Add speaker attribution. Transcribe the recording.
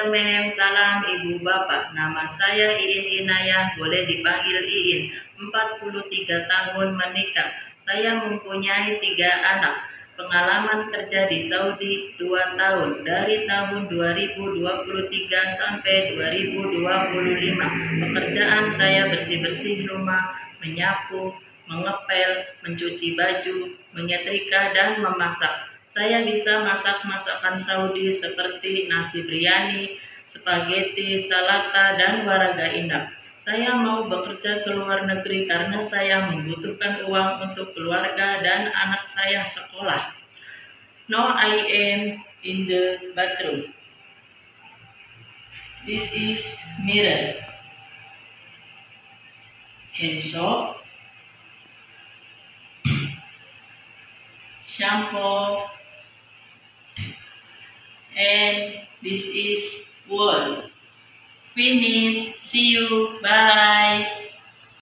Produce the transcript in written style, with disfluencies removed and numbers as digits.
Speaker 1: Mem, salam Ibu Bapak. Nama saya Iin Inayah, boleh dipanggil Iin. 43 tahun, menikah. Saya mempunyai 3 anak. Pengalaman kerja di Saudi 2 tahun, dari tahun 2023 sampai 2025. Pekerjaan saya bersih-bersih rumah, menyapu, mengepel, mencuci baju, menyetrika, dan memasak. Saya bisa masak masakan Saudi seperti nasi biryani, spaghetti, salata, dan waraga indah. Saya mau bekerja ke luar negeri karena saya membutuhkan uang untuk keluarga dan anak saya sekolah. Now I am in the bathroom. This is mirror, hand soap, shampoo, and this is wall. Finish. See you. Bye.